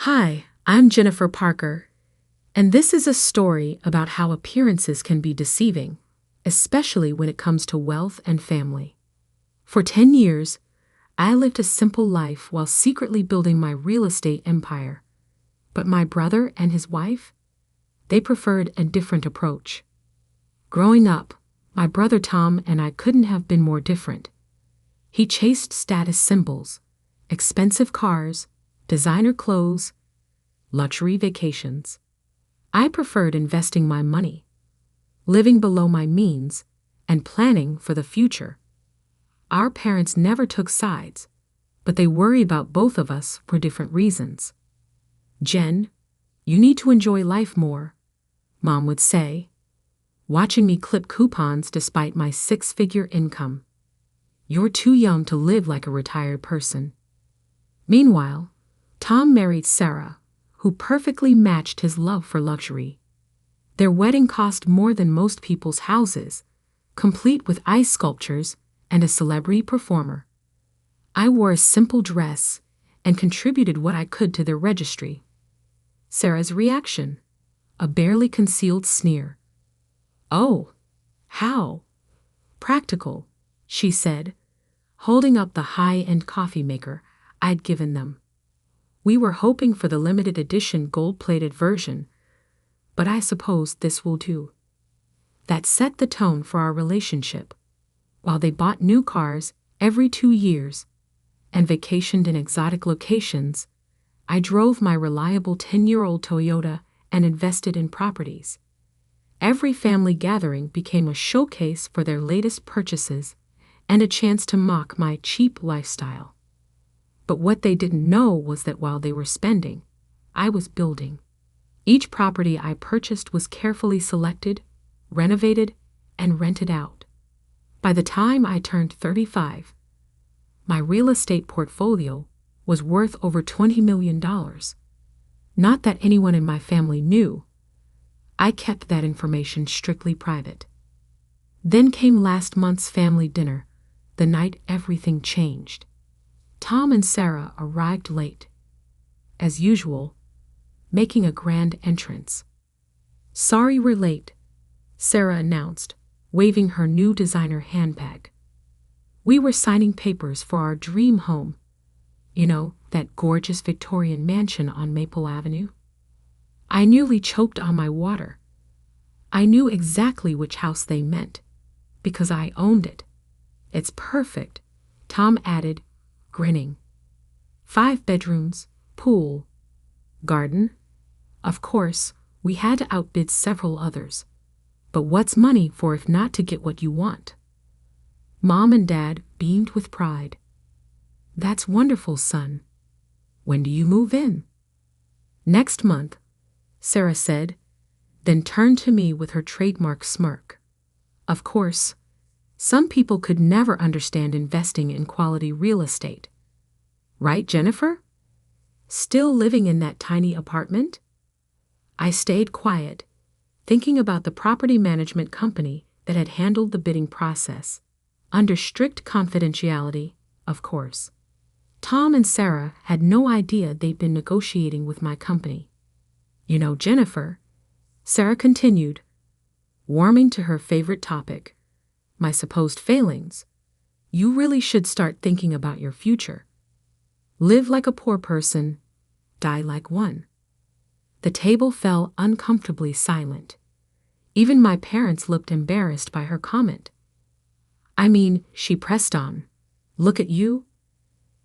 Hi, I'm Jennifer Parker, and this is a story about how appearances can be deceiving, especially when it comes to wealth and family. For 10 years, I lived a simple life while secretly building my real estate empire. But my brother and his wife, they preferred a different approach. Growing up, my brother Tom and I couldn't have been more different. He chased status symbols, expensive cars, designer clothes, luxury vacations. I preferred investing my money, living below my means, and planning for the future. Our parents never took sides, but they worry about both of us for different reasons. "Jen, you need to enjoy life more," Mom would say, watching me clip coupons despite my six-figure income. "You're too young to live like a retired person." Meanwhile, Tom married Sarah, who perfectly matched his love for luxury. Their wedding cost more than most people's houses, complete with ice sculptures and a celebrity performer. I wore a simple dress and contributed what I could to their registry. Sarah's reaction: a barely concealed sneer. "Oh, how practical," she said, holding up the high-end coffee maker I'd given them. "We were hoping for the limited edition gold-plated version, but I suppose this will do." That set the tone for our relationship. While they bought new cars every 2 years and vacationed in exotic locations, I drove my reliable 10-year-old Toyota and invested in properties. Every family gathering became a showcase for their latest purchases and a chance to mock my cheap lifestyle. But what they didn't know was that while they were spending, I was building. Each property I purchased was carefully selected, renovated, and rented out. By the time I turned 35, my real estate portfolio was worth over $20 million. Not that anyone in my family knew. I kept that information strictly private. Then came last month's family dinner, the night everything changed. Tom and Sarah arrived late, as usual, making a grand entrance. "Sorry we're late," Sarah announced, waving her new designer handbag. "We were signing papers for our dream home. You know, that gorgeous Victorian mansion on Maple Avenue." I nearly choked on my water. I knew exactly which house they meant, because I owned it. "It's perfect," Tom added, grinning. 5 bedrooms, pool, garden. Of course, we had to outbid several others. But what's money for if not to get what you want? Mom and Dad beamed with pride. "That's wonderful, son. When do you move in?" "Next month," Sarah said, then turned to me with her trademark smirk. Of course, some people could never understand investing in quality real estate. Right, Jennifer? Still living in that tiny apartment? I stayed quiet, thinking about the property management company that had handled the bidding process, under strict confidentiality, of course. Tom and Sarah had no idea they'd been negotiating with my company. "You know, Jennifer," Sarah continued, warming to her favorite topic, my supposed failings, "you really should start thinking about your future. Live like a poor person, die like one." The table fell uncomfortably silent. Even my parents looked embarrassed by her comment. "I mean," she pressed on, "look at you.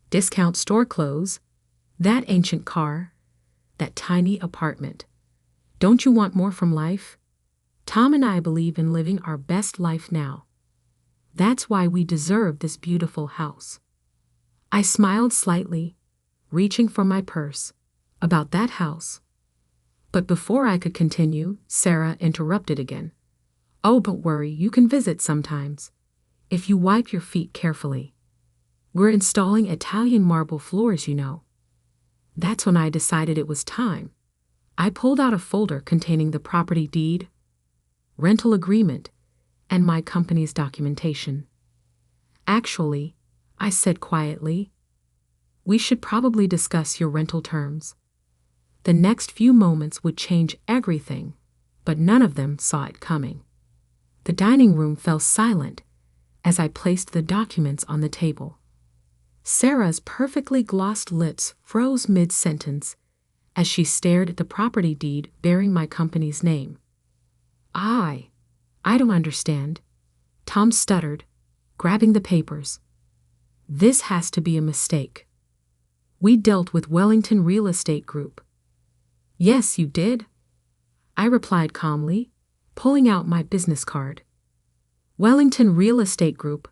Discount store clothes, that ancient car, that tiny apartment. Don't you want more from life? Tom and I believe in living our best life now. That's why we deserve this beautiful house." I smiled slightly, reaching for my purse. About that house. But before I could continue, Sarah interrupted again. "Oh, don't worry, you can visit sometimes, if you wipe your feet carefully. We're installing Italian marble floors, you know." That's when I decided it was time. I pulled out a folder containing the property deed, rental agreement, and my company's documentation. "Actually," I said quietly, "we should probably discuss your rental terms." The next few moments would change everything, but none of them saw it coming. The dining room fell silent as I placed the documents on the table. Sarah's perfectly glossed lips froze mid-sentence as she stared at the property deed bearing my company's name. I don't understand, Tom stuttered, grabbing the papers. This has to be a mistake. We dealt with Wellington Real Estate Group. Yes, you did, I replied calmly, pulling out my business card. Wellington Real Estate Group,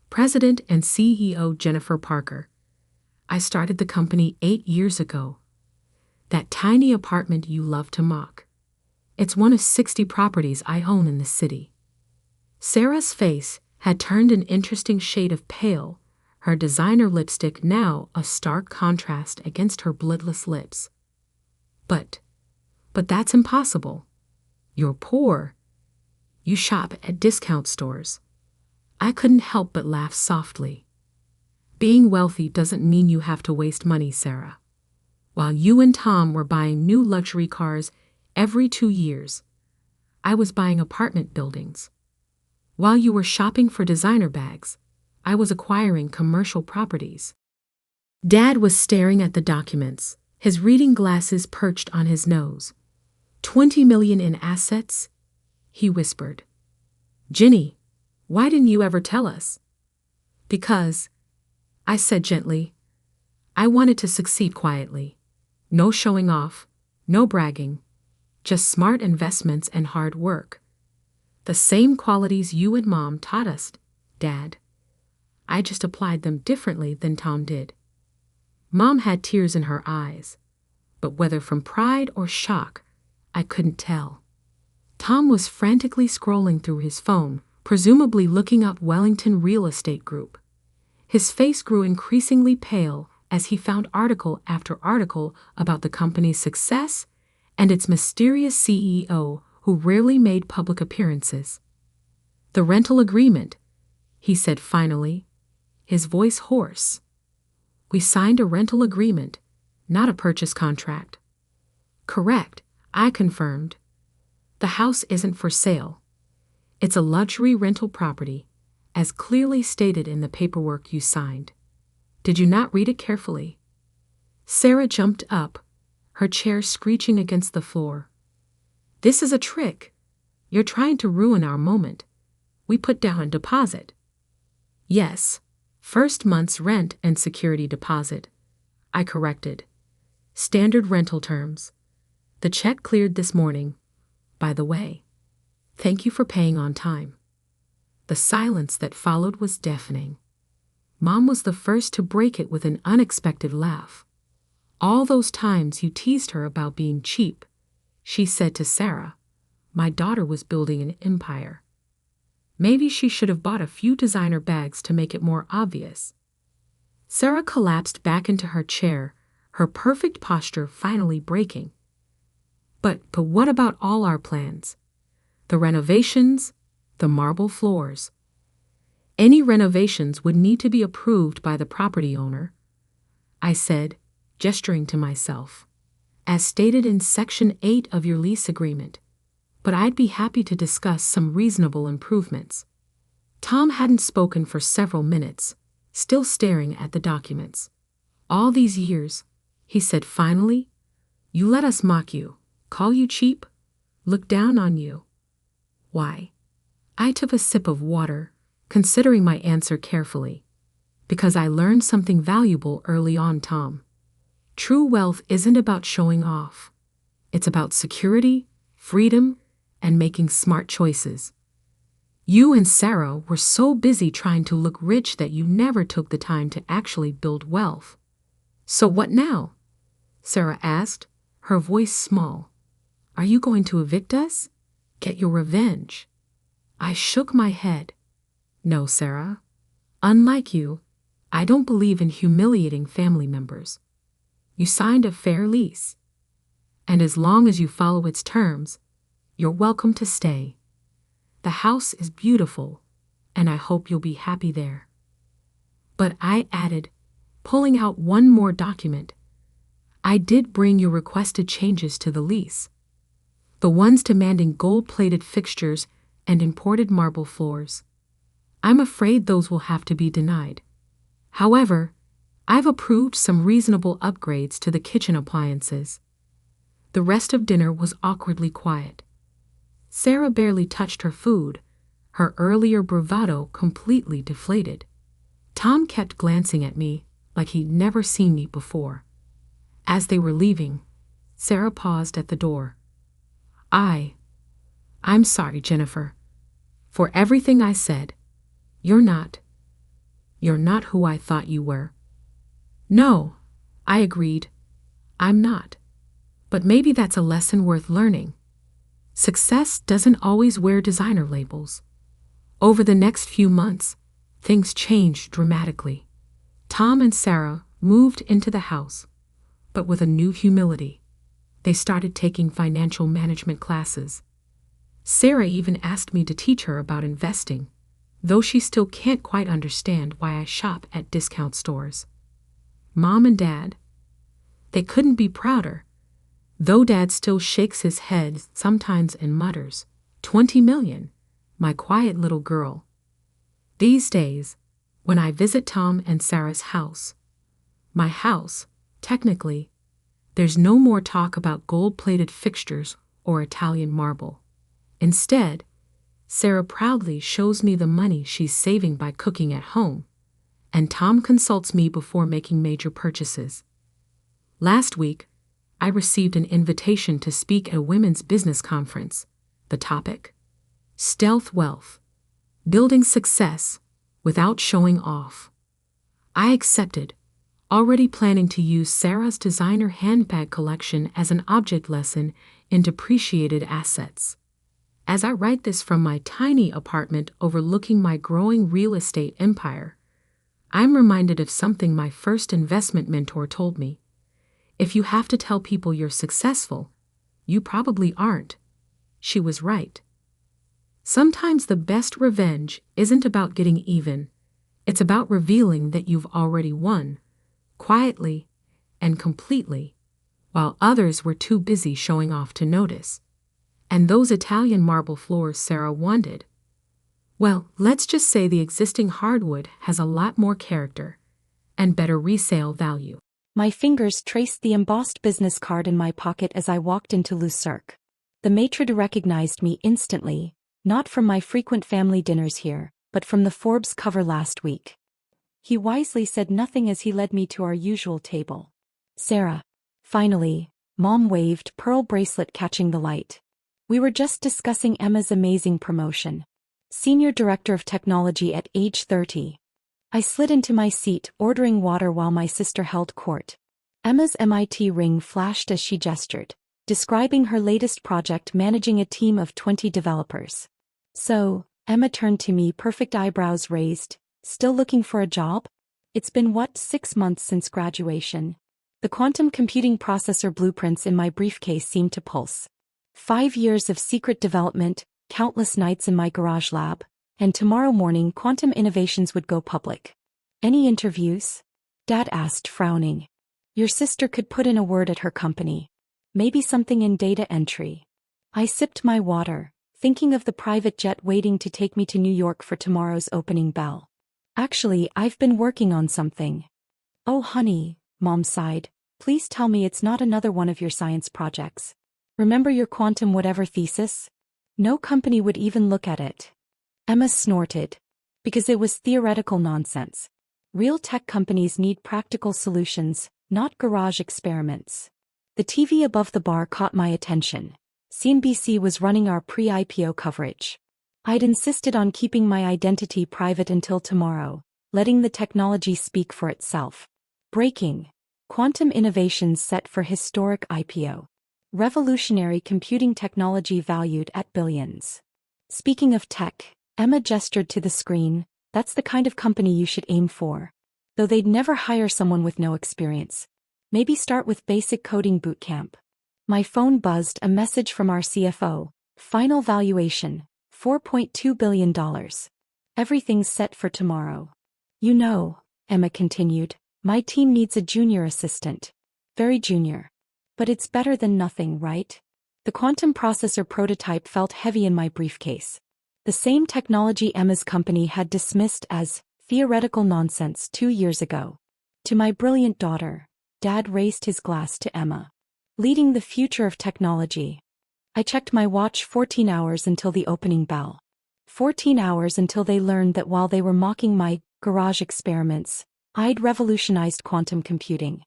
President and CEO Jennifer Parker. I started the company 8 years ago. That tiny apartment you love to mock. It's one of 60 properties I own in the city. Sarah's face had turned an interesting shade of pale, her designer lipstick now a stark contrast against her bloodless lips. But that's impossible. You're poor. You shop at discount stores. I couldn't help but laugh softly. Being wealthy doesn't mean you have to waste money, Sarah. While you and Tom were buying new luxury cars every 2 years, I was buying apartment buildings. While you were shopping for designer bags, I was acquiring commercial properties. Dad was staring at the documents, his reading glasses perched on his nose. $20 million in assets? He whispered. Ginny, why didn't you ever tell us? Because, I said gently, I wanted to succeed quietly. No showing off, no bragging, just smart investments and hard work. The same qualities you and Mom taught us, Dad. I just applied them differently than Tom did. Mom had tears in her eyes, but whether from pride or shock, I couldn't tell. Tom was frantically scrolling through his phone, presumably looking up Wellington Real Estate Group. His face grew increasingly pale as he found article after article about the company's success and its mysterious CEO who rarely made public appearances. The rental agreement, he said finally, his voice hoarse. We signed a rental agreement, not a purchase contract. Correct, I confirmed. The house isn't for sale. It's a luxury rental property, as clearly stated in the paperwork you signed. Did you not read it carefully? Sarah jumped up, her chair screeching against the floor. This is a trick. You're trying to ruin our moment. We put down a deposit. Yes, first month's rent and security deposit, I corrected. Standard rental terms. The check cleared this morning, by the way. Thank you for paying on time. The silence that followed was deafening. Mom was the first to break it with an unexpected laugh. All those times you teased her about being cheap, she said to Sarah, my daughter was building an empire. Maybe she should have bought a few designer bags to make it more obvious. Sarah collapsed back into her chair, her perfect posture finally breaking. But what about all our plans? The renovations, the marble floors. Any renovations would need to be approved by the property owner, I said, gesturing to myself, as stated in Section 8 of your lease agreement, but I'd be happy to discuss some reasonable improvements. Tom hadn't spoken for several minutes, still staring at the documents. All these years, he said finally, you let us mock you, call you cheap, look down on you. Why? I took a sip of water, considering my answer carefully. Because I learned something valuable early on, Tom. True wealth isn't about showing off. It's about security, freedom, and making smart choices. You and Sarah were so busy trying to look rich that you never took the time to actually build wealth. So what now? Sarah asked, her voice small. Are you going to evict us? Get your revenge? I shook my head. No, Sarah. Unlike you, I don't believe in humiliating family members. You signed a fair lease. And as long as you follow its terms, you're welcome to stay. The house is beautiful, and I hope you'll be happy there. But I added, pulling out one more document, I did bring your requested changes to the lease. The ones demanding gold-plated fixtures and imported marble floors. I'm afraid those will have to be denied. However, I've approved some reasonable upgrades to the kitchen appliances. The rest of dinner was awkwardly quiet. Sarah barely touched her food, her earlier bravado completely deflated. Tom kept glancing at me like he'd never seen me before. As they were leaving, Sarah paused at the door. I'm sorry, Jennifer. For everything I said. You're not who I thought you were. No, I agreed. I'm not. But maybe that's a lesson worth learning. Success doesn't always wear designer labels. Over the next few months, things changed dramatically. Tom and Sarah moved into the house, but with a new humility. They started taking financial management classes. Sarah even asked me to teach her about investing, though she still can't quite understand why I shop at discount stores. Mom and Dad, they couldn't be prouder, though Dad still shakes his head sometimes and mutters, 20 million, my quiet little girl. These days, when I visit Tom and Sarah's house, my house, technically, there's no more talk about gold-plated fixtures or Italian marble. Instead, Sarah proudly shows me the money she's saving by cooking at home, and Tom consults me before making major purchases. Last week, I received an invitation to speak at a women's business conference. The topic? Stealth wealth. Building success without showing off. I accepted, already planning to use Sarah's designer handbag collection as an object lesson in depreciated assets. As I write this from my tiny apartment overlooking my growing real estate empire, I'm reminded of something my first investment mentor told me. If you have to tell people you're successful, you probably aren't. She was right. Sometimes the best revenge isn't about getting even. It's about revealing that you've already won, quietly and completely, while others were too busy showing off to notice. And those Italian marble floors Sarah wanted, well, let's just say the existing hardwood has a lot more character and better resale value. My fingers traced the embossed business card in my pocket as I walked into Le Cirque. The maitre d' recognized me instantly, not from my frequent family dinners here, but from the Forbes cover last week. He wisely said nothing as he led me to our usual table. Sarah. Finally, Mom waved, pearl bracelet catching the light. We were just discussing Emma's amazing promotion. Senior Director of Technology at age 30. I slid into my seat, ordering water while my sister held court. Emma's MIT ring flashed as she gestured, describing her latest project managing a team of 20 developers. So, Emma turned to me, perfect eyebrows raised, still looking for a job? It's been 6 months since graduation. The quantum computing processor blueprints in my briefcase seemed to pulse. 5 years of secret development, countless nights in my garage lab, and tomorrow morning quantum innovations would go public. Any interviews? Dad asked, frowning. Your sister could put in a word at her company. Maybe something in data entry. I sipped my water, thinking of the private jet waiting to take me to New York for tomorrow's opening bell. Actually, I've been working on something. Oh honey, Mom sighed, please tell me it's not another one of your science projects. Remember your quantum whatever thesis? No company would even look at it. Emma snorted. Because it was theoretical nonsense. Real tech companies need practical solutions, not garage experiments. The TV above the bar caught my attention. CNBC was running our pre-IPO coverage. I'd insisted on keeping my identity private until tomorrow, letting the technology speak for itself. Breaking. Quantum innovations set for historic IPO. Revolutionary computing technology valued at billions. Speaking of tech, Emma gestured to the screen, that's the kind of company you should aim for. Though they'd never hire someone with no experience. Maybe start with basic coding bootcamp. My phone buzzed, a message from our CFO. Final valuation, $4.2 billion. Everything's set for tomorrow. You know, Emma continued, my team needs a junior assistant. Very junior. But it's better than nothing, right? The quantum processor prototype felt heavy in my briefcase. The same technology Emma's company had dismissed as theoretical nonsense 2 years ago. To my brilliant daughter, Dad raised his glass to Emma. Leading the future of technology. I checked my watch. 14 hours until the opening bell. 14 hours until they learned that while they were mocking my garage experiments, I'd revolutionized quantum computing.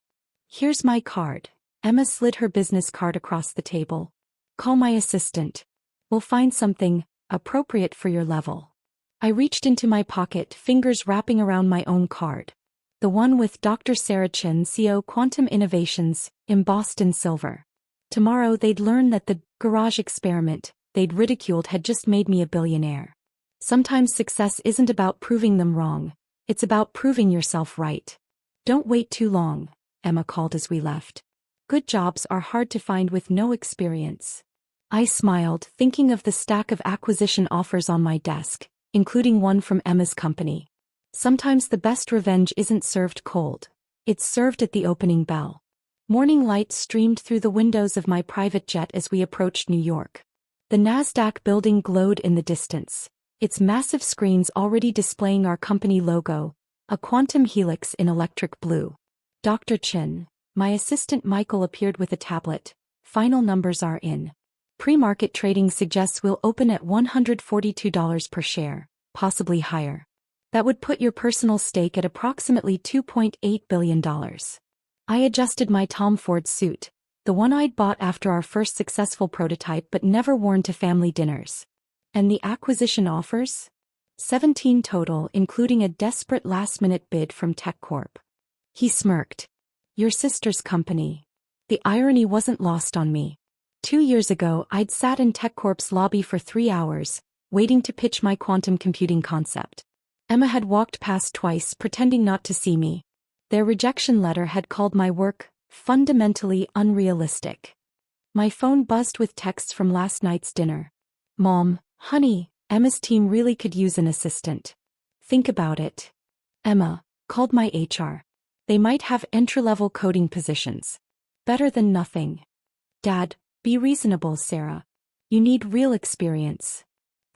Here's my card. Emma slid her business card across the table. Call my assistant. We'll find something appropriate for your level. I reached into my pocket, fingers wrapping around my own card. The one with Dr. Sarah Chin, CEO Quantum Innovations, embossed in silver. Tomorrow they'd learn that the garage experiment they'd ridiculed had just made me a billionaire. Sometimes success isn't about proving them wrong, it's about proving yourself right. Don't wait too long, Emma called as we left. Good jobs are hard to find with no experience. I smiled, thinking of the stack of acquisition offers on my desk, including one from Emma's company. Sometimes the best revenge isn't served cold. It's served at the opening bell. Morning light streamed through the windows of my private jet as we approached New York. The NASDAQ building glowed in the distance, its massive screens already displaying our company logo, a quantum helix in electric blue. Dr. Chin, my assistant Michael appeared with a tablet. Final numbers are in. Pre-market trading suggests we'll open at $142 per share, possibly higher. That would put your personal stake at approximately $2.8 billion. I adjusted my Tom Ford suit, the one I'd bought after our first successful prototype but never worn to family dinners. And the acquisition offers? 17 total, including a desperate last-minute bid from TechCorp. He smirked. Your sister's company. The irony wasn't lost on me. 2 years ago, I'd sat in TechCorp's lobby for 3 hours, waiting to pitch my quantum computing concept. Emma had walked past twice, pretending not to see me. Their rejection letter had called my work fundamentally unrealistic. My phone buzzed with texts from last night's dinner. Mom, honey, Emma's team really could use an assistant. Think about it. Emma called my HR. They might have entry-level coding positions. Better than nothing. Dad, be reasonable, Sarah. You need real experience.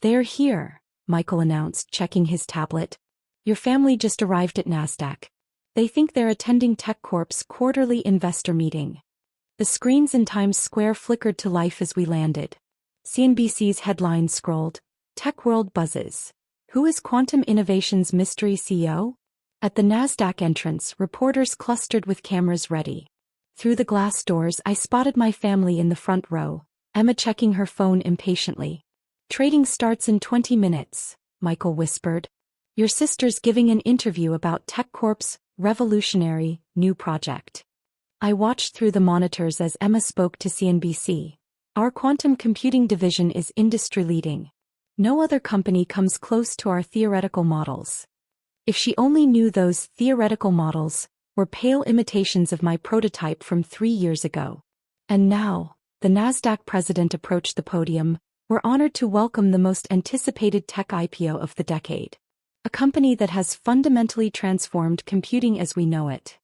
They're here, Michael announced, checking his tablet. Your family just arrived at NASDAQ. They think they're attending TechCorp's quarterly investor meeting. The screens in Times Square flickered to life as we landed. CNBC's headline scrolled, Tech World buzzes. Who is Quantum Innovations' mystery CEO? At the NASDAQ entrance, reporters clustered with cameras ready. Through the glass doors, I spotted my family in the front row, Emma checking her phone impatiently. Trading starts in 20 minutes, Michael whispered. Your sister's giving an interview about TechCorp's revolutionary new project. I watched through the monitors as Emma spoke to CNBC. Our quantum computing division is industry-leading. No other company comes close to our theoretical models. If she only knew those theoretical models were pale imitations of my prototype from 3 years ago. And now, the NASDAQ president approached the podium. We're honored to welcome the most anticipated tech IPO of the decade. A company that has fundamentally transformed computing as we know it.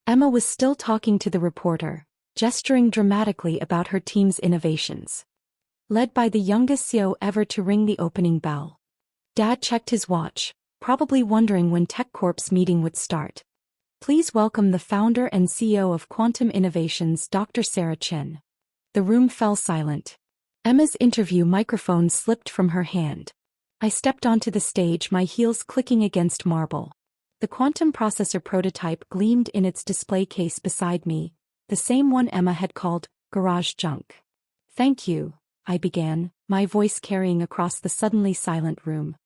Emma was still talking to the reporter, gesturing dramatically about her team's innovations. Led by the youngest CEO ever to ring the opening bell. Dad checked his watch, probably wondering when TechCorp's meeting would start. Please welcome the founder and CEO of Quantum Innovations, Dr. Sarah Chin. The room fell silent. Emma's interview microphone slipped from her hand. I stepped onto the stage, my heels clicking against marble. The quantum processor prototype gleamed in its display case beside me, the same one Emma had called garage junk. Thank you, I began, my voice carrying across the suddenly silent room.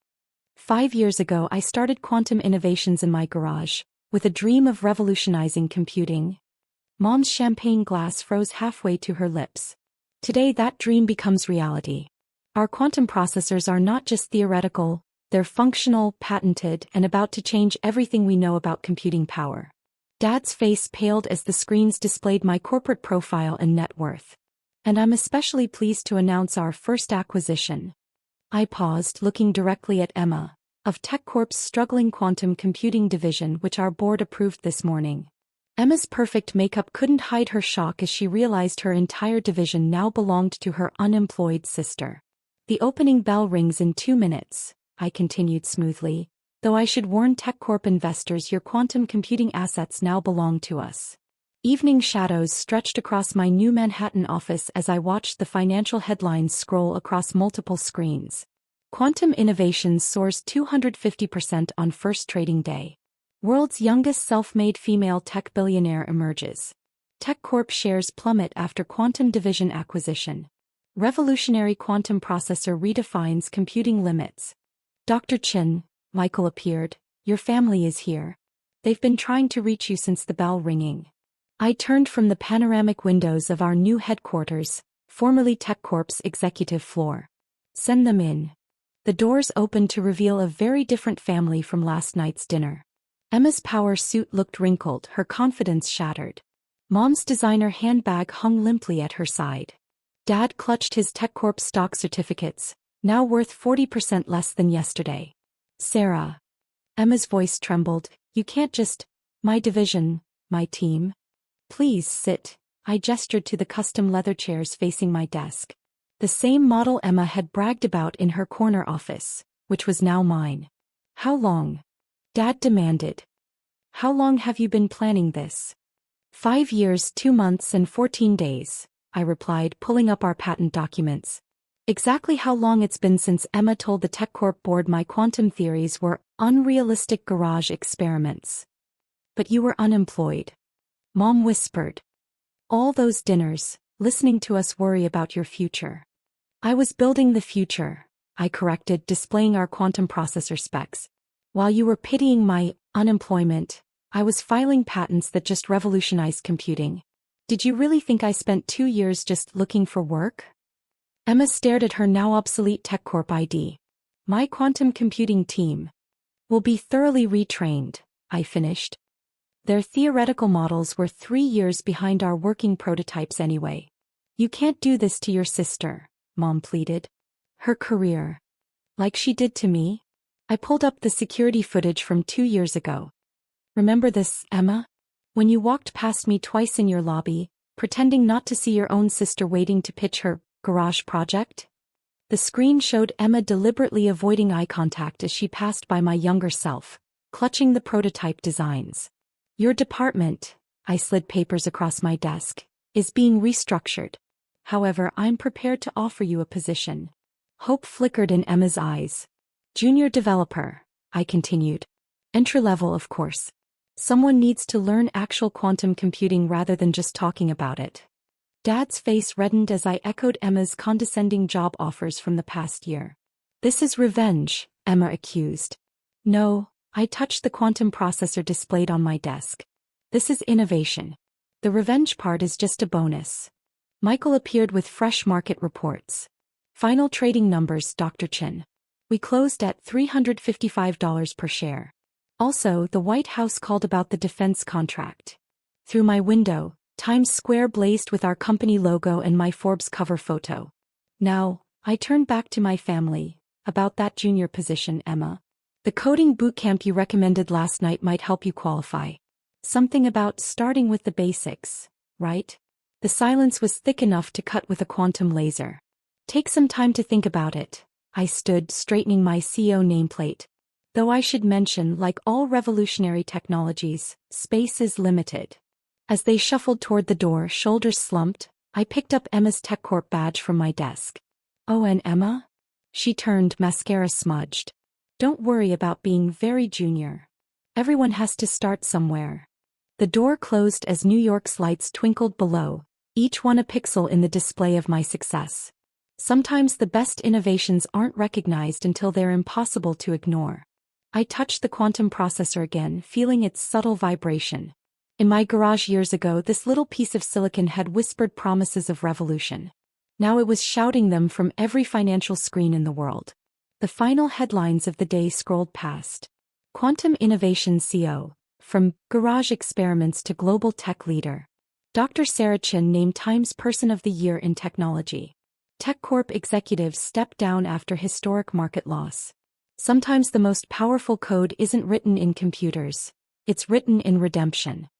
5 years ago I started Quantum Innovations in my garage, with a dream of revolutionizing computing. Mom's champagne glass froze halfway to her lips. Today that dream becomes reality. Our quantum processors are not just theoretical, they're functional, patented, and about to change everything we know about computing power. Dad's face paled as the screens displayed my corporate profile and net worth. And I'm especially pleased to announce our first acquisition. I paused, looking directly at Emma, of TechCorp's struggling quantum computing division, which our board approved this morning. Emma's perfect makeup couldn't hide her shock as she realized her entire division now belonged to her unemployed sister. The opening bell rings in 2 minutes, I continued smoothly, though I should warn TechCorp investors your quantum computing assets now belong to us. Evening shadows stretched across my new Manhattan office as I watched the financial headlines scroll across multiple screens. Quantum innovations soars 250% on first trading day. World's youngest self-made female tech billionaire emerges. TechCorp shares plummet after quantum division acquisition. Revolutionary quantum processor redefines computing limits. Dr. Chin, Michael appeared, your family is here. They've been trying to reach you since the bell ringing. I turned from the panoramic windows of our new headquarters, formerly TechCorp's executive floor. Send them in. The doors opened to reveal a very different family from last night's dinner. Emma's power suit looked wrinkled, her confidence shattered. Mom's designer handbag hung limply at her side. Dad clutched his TechCorp stock certificates, now worth 40% less than yesterday. Sarah. Emma's voice trembled, you can't just, my division, my team. Please sit. I gestured to the custom leather chairs facing my desk. The same model Emma had bragged about in her corner office, which was now mine. How long? Dad demanded. How long have you been planning this? 5 years, 2 months and 14 days, I replied, pulling up our patent documents. Exactly how long it's been since Emma told the TechCorp board my quantum theories were unrealistic garage experiments. But you were unemployed. Mom whispered. All those dinners, listening to us worry about your future. I was building the future, I corrected, displaying our quantum processor specs. While you were pitying my unemployment, I was filing patents that just revolutionized computing. Did you really think I spent 2 years just looking for work? Emma stared at her now obsolete TechCorp ID. My quantum computing team will be thoroughly retrained, I finished. Their theoretical models were 3 years behind our working prototypes anyway. You can't do this to your sister, Mom pleaded. Her career. Like she did to me? I pulled up the security footage from 2 years ago. Remember this, Emma? When you walked past me twice in your lobby, pretending not to see your own sister waiting to pitch her garage project? The screen showed Emma deliberately avoiding eye contact as she passed by my younger self, clutching the prototype designs. Your department, I slid papers across my desk, is being restructured. However, I'm prepared to offer you a position. Hope flickered in Emma's eyes. Junior developer, I continued. Entry-level, of course. Someone needs to learn actual quantum computing rather than just talking about it. Dad's face reddened as I echoed Emma's condescending job offers from the past year. This is revenge, Emma accused. No, I touched the quantum processor displayed on my desk. This is innovation. The revenge part is just a bonus. Michael appeared with fresh market reports. Final trading numbers, Dr. Chin. We closed at $355 per share. Also, the White House called about the defense contract. Through my window, Times Square blazed with our company logo and my Forbes cover photo. Now, I turn back to my family. About that junior position, Emma. The coding bootcamp you recommended last night might help you qualify. Something about starting with the basics, right? The silence was thick enough to cut with a quantum laser. Take some time to think about it. I stood, straightening my CEO nameplate. Though I should mention, like all revolutionary technologies, space is limited. As they shuffled toward the door, shoulders slumped, I picked up Emma's TechCorp badge from my desk. Oh, and Emma? She turned, mascara smudged. Don't worry about being very junior. Everyone has to start somewhere. The door closed as New York's lights twinkled below, each one a pixel in the display of my success. Sometimes the best innovations aren't recognized until they're impossible to ignore. I touched the quantum processor again, feeling its subtle vibration. In my garage years ago, this little piece of silicon had whispered promises of revolution. Now it was shouting them from every financial screen in the world. The final headlines of the day scrolled past. Quantum Innovation CO, from garage experiments to global tech leader. Dr. Sarah Chin named Times Person of the Year in Technology. TechCorp executives step down after historic market loss. Sometimes the most powerful code isn't written in computers. It's written in redemption.